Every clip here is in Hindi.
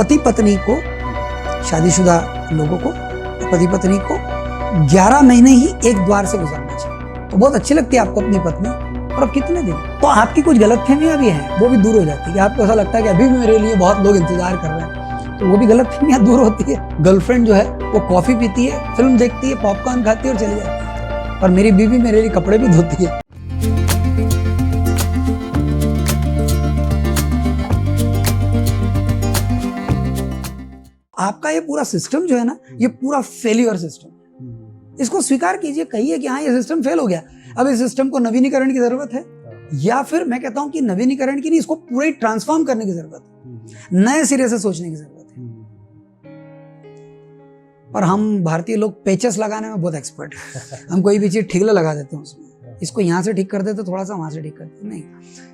पति पत्नी को, शादीशुदा लोगों को, पति पत्नी को 11 महीने ही एक द्वार से गुजरना चाहिए। तो बहुत अच्छी लगती है आपको अपनी पत्नी, और अब कितने दिन तो आपकी कुछ गलतफहमियां भी हैं, वो भी दूर हो जाती है। आपको ऐसा लगता है कि अभी भी मेरे लिए बहुत लोग इंतजार कर रहे हैं, तो वो भी गलतफहमियां दूर होती है। गर्लफ्रेंड जो है वो कॉफी पीती है, फिल्म देखती है, पॉपकॉर्न खाती है और चली जाती है, और मेरी बीवी मेरे लिए कपड़े भी धोती है। आपका ये पूरा सिस्टम जो है ना, ये पूरा फेलियर सिस्टम। इसको स्वीकार कीजिए, कहिए कि हाँ ये सिस्टम फेल हो गया, अब इस सिस्टम को नवीनीकरण की जरूरत है, या फिर मैं कहता हूं कि नवीनीकरण की नहीं, इसको पूरा ही ट्रांसफॉर्म करने की जरूरत है, नए सिरे से सोचने की जरूरत है। पर हम भारतीय लोग पेचेस लगाने में बहुत एक्सपर्ट हैं। हम कोई भी चीज ठीकला लगा देते हैं उसमें, इसको यहाँ से ठीक कर देते, थोड़ा सा वहां से ठीक कर देते, नहीं,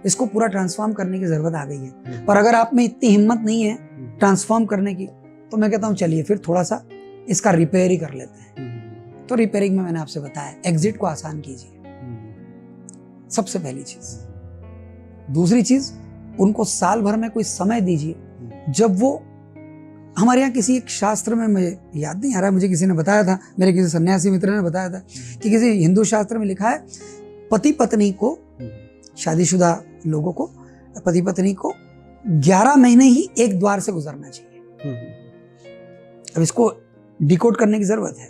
इसको पूरा ट्रांसफॉर्म करने की जरूरत आ गई है। पर अगर आप में इतनी हिम्मत नहीं है ट्रांसफॉर्म करने की, तो मैं कहता हूँ चलिए फिर थोड़ा सा इसका रिपेयर ही कर लेते हैं। तो रिपेयरिंग में मैंने आपसे बताया, एग्जिट को आसान कीजिए, सबसे पहली चीज। दूसरी चीज, उनको साल भर में कोई समय दीजिए जब वो, हमारे यहाँ किसी एक शास्त्र में, मुझे याद नहीं आ रहा, मुझे किसी ने बताया था, मेरे किसी सन्यासी मित्र ने बताया था कि किसी हिंदू शास्त्र में लिखा है, पति पत्नी को, शादीशुदा लोगों को, पति पत्नी को 11 महीने ही एक द्वार से गुजरना चाहिए। अब इसको डिकोड करने की जरूरत है।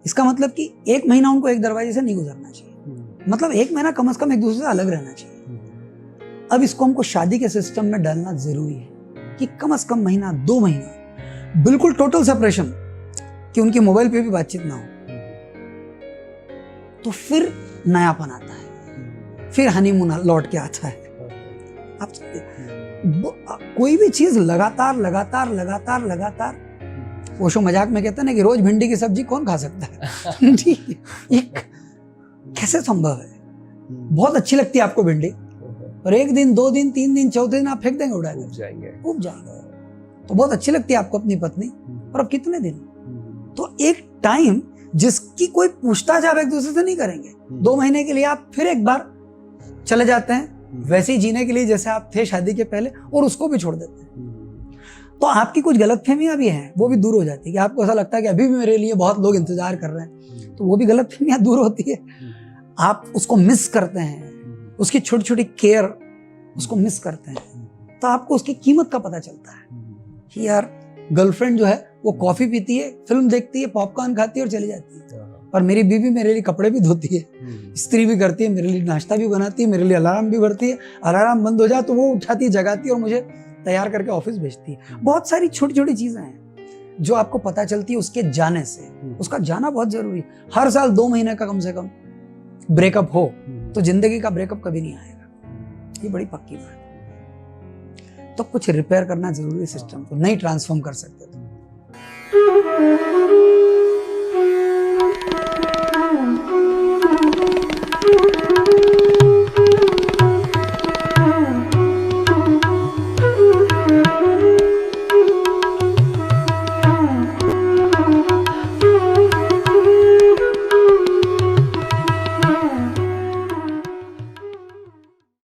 इसका मतलब कि 1 महीना उनको एक दरवाजे से नहीं गुजरना चाहिए, मतलब 1 महीना कम से कम एक दूसरे से अलग रहना चाहिए। अब इसको हमको शादी के सिस्टम में डालना जरूरी है कि कम से कम महीना 2 महीना बिल्कुल टोटल सेपरेशन, कि उनकी मोबाइल पे भी बातचीत ना हो। तो फिर नयापन आता है, फिर हनीमून लौट के आता है। आप कोई भी चीज लगातार लगातार लगातार लगातार, वो शो मजाक में कहते हैं ना कि रोज भिंडी की सब्जी कौन खा सकता है। ये कैसे संभव है? बहुत अच्छी लगती है आपको भिंडी, और 1 दिन 2 दिन 3 दिन 4 दिन आप फेंक देंगे, उड़ा उब जाएंगे। तो बहुत अच्छी लगती है आपको अपनी पत्नी, और अब कितने दिन? तो एक टाइम जिसकी कोई पूछताछ आप एक दूसरे से नहीं करेंगे। 2 महीने के लिए आप फिर एक बार चले जाते हैं वैसे ही जीने के लिए जैसे आप थे शादी के पहले, और उसको भी छोड़ देते हैं। तो आपकी कुछ गलतफहमियां भी हैं, वो भी दूर हो जाती है। कि आपको ऐसा लगता है कि अभी भी मेरे लिए बहुत लोग इंतजार कर रहे हैं, तो वो भी गलतफहमियां दूर होती है। आप उसको मिस करते हैं, उसकी छोटी छोटी केयर उसको मिस करते हैं, तो आपको उसकी कीमत का पता चलता है कि यार गर्लफ्रेंड जो है वो कॉफी पीती है, फिल्म देखती है, पॉपकॉर्न खाती है और चली जाती है, और मेरी बीवी मेरे लिए कपड़े भी धोती है, इस्त्री भी करती है, मेरे लिए नाश्ता भी बनाती है, मेरे लिए अलार्म भी भरती है, अलार्म बंद हो जाए तो वो उठाती है, जगाती है और मुझे तैयार करके ऑफिस भेजती है। बहुत सारी छोटी छोटी चीजें हैं जो आपको पता चलती है उसके जाने से। उसका जाना बहुत जरूरी है। हर साल 2 महीने का कम से कम ब्रेकअप हो तो जिंदगी का ब्रेकअप कभी नहीं आएगा, ये बड़ी पक्की बात है। तो कुछ रिपेयर करना जरूरी है सिस्टम को, नहीं ट्रांसफॉर्म कर सकते तो।